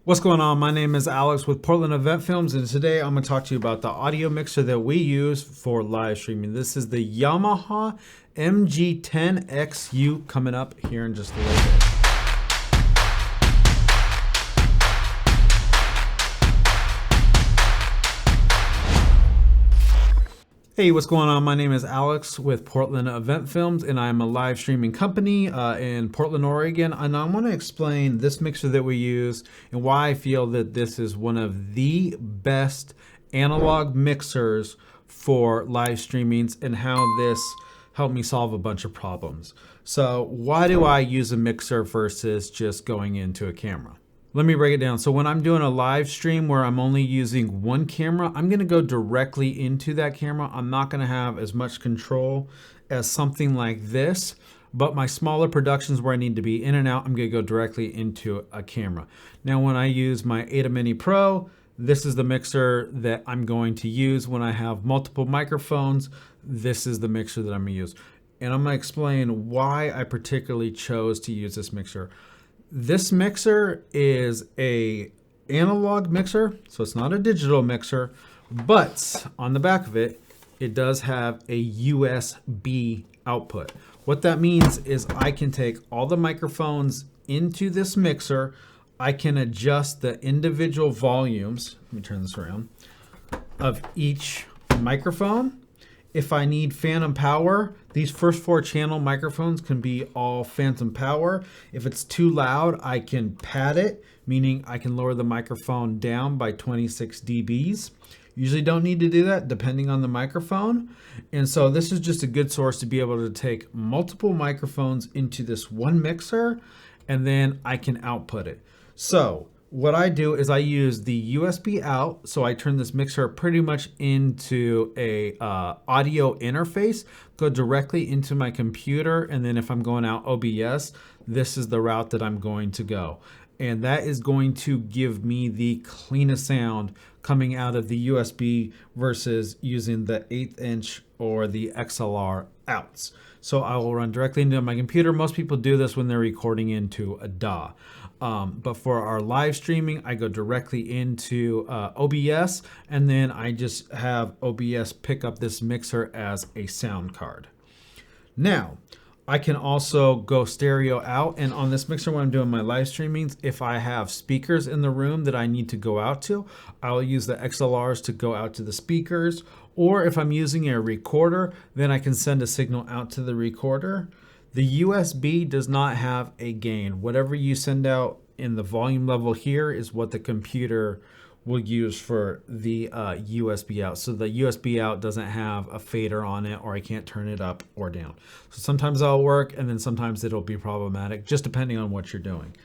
What's going on? My name is Alex with Portland Event Films, and today I'm going to talk to you about the audio mixer that we use for live streaming. This is the Yamaha MG10xu, coming up here in just a little bit. Hey, what's going on? My name is Alex with Portland Event Films, and I'm a live streaming company in Portland, Oregon. And I want to explain this mixer that we use and why I feel that this is one of the best analog mixers for live streamings and how this helped me solve a bunch of problems. So why do I use a mixer versus just going into a camera? Let me break it down. So when I'm doing a live stream where I'm only using one camera, I'm gonna go directly into that camera. I'm not gonna have as much control as something like this, but my smaller productions where I need to be in and out, I'm gonna go directly into a camera. Now, when I use my Atem Mini Pro, this is the mixer that I'm going to use. When I have multiple microphones, this is the mixer that I'm gonna use. And I'm gonna explain why I particularly chose to use this mixer. This mixer is a analog mixer, so it's not a digital mixer, but on the back of it, it does have a USB output. What that means is I can take all the microphones into this mixer. I can adjust the individual volumes, let me turn this around, of each microphone. If I need phantom power, these first 4 channel microphones can be all phantom power. If it's too loud, I can pad it, meaning I can lower the microphone down by 26 dBs. Usually don't need to do that depending on the microphone. And so this is just a good source to be able to take multiple microphones into this one mixer, and then I can output it. So what I do is I use the USB out, so I turn this mixer pretty much into a audio interface, go directly into my computer, and then if I'm going out OBS, this is the route that I'm going to go. And that is going to give me the cleanest sound coming out of the USB versus using the 1/8 inch or the XLR outs. So I will run directly into my computer. Most people do this when they're recording into a DAW. But for our live streaming, I go directly into OBS, and then I just have OBS pick up this mixer as a sound card. Now, I can also go stereo out, and on this mixer when I'm doing my live streamings, if I have speakers in the room that I need to go out to, I'll use the XLRs to go out to the speakers, or if I'm using a recorder, then I can send a signal out to the recorder. The USB does not have a gain. Whatever you send out in the volume level here is what the computer will use for the USB out. So the USB out doesn't have a fader on it, or I can't turn it up or down. So sometimes that'll work, and then sometimes it'll be problematic, just depending on what you're doing.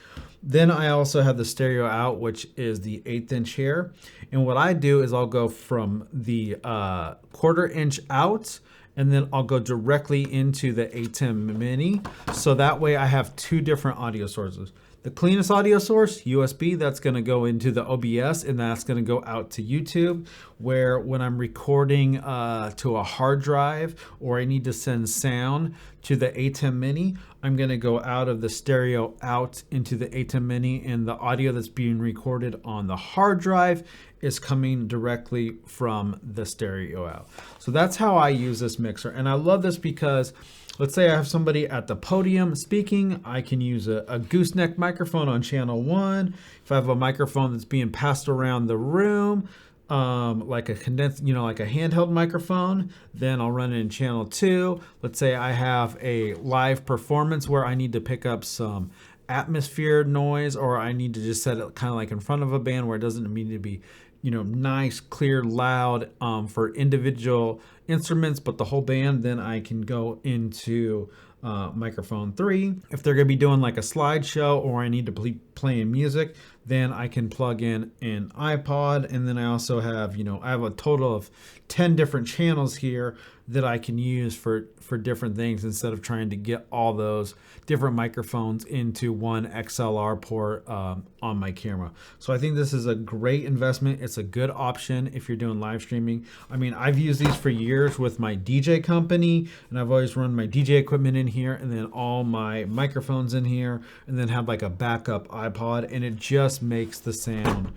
Then I also have the stereo out, which is the 1/8 inch here. And what I do is I'll go from the 1/4 inch out, and then I'll go directly into the atem Mini. So that way I have 2 different audio sources. The cleanest audio source, USB, that's gonna go into the OBS, and that's gonna go out to YouTube, where when I'm recording to a hard drive, or I need to send sound to the atem Mini, I'm gonna go out of the stereo out into the atem Mini, and the audio that's being recorded on the hard drive is coming directly from the stereo out. So that's how I use this mixer. And I love this because let's say I have somebody at the podium speaking, I can use a gooseneck microphone on channel 1. If I have a microphone that's being passed around the room, like a condensed, like a handheld microphone, then I'll run it in channel 2. Let's say I have a live performance where I need to pick up some atmosphere noise, or I need to just set it kind of like in front of a band where it doesn't need to be nice, clear, loud for individual instruments, but the whole band, then I can go into microphone 3. If they're going to be doing like a slideshow, or I need to be playing music, then I can plug in an iPod. And then I also have, I have a total of 10 different channels here that I can use for different things instead of trying to get all those different microphones into one XLR port on my camera. So I think this is a great investment. It's a good option if you're doing live streaming. I mean, I've used these for years with my DJ company, and I've always run my DJ equipment in here and then all my microphones in here, and then have like a backup iPod, and it just makes the sound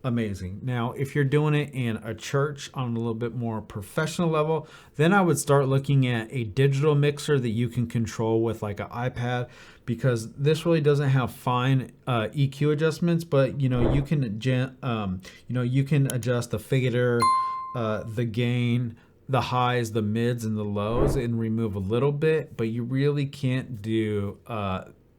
amazing. Now, if you're doing it in a church on a little bit more professional level, then I would start looking at a digital mixer that you can control with like an iPad, because this really doesn't have fine EQ adjustments, but you know, you can adjust the fader, the gain, the highs, the mids, and the lows, and remove a little bit, but you really can't do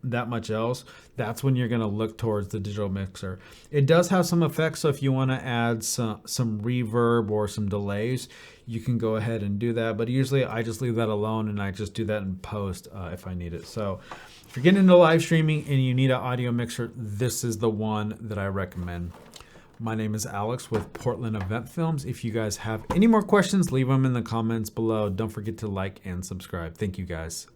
that much else. That's when you're going to look towards the digital mixer. It does have some effects, so if you want to add some reverb or some delays, you can go ahead and do that, but usually I just leave that alone and I just do that in post if I need it. So if you're getting into live streaming and you need an audio mixer, this is the one that I recommend. My name is Alex with Portland Event Films. If you guys have any more questions, leave them in the comments below. Don't forget to like and subscribe. Thank you guys.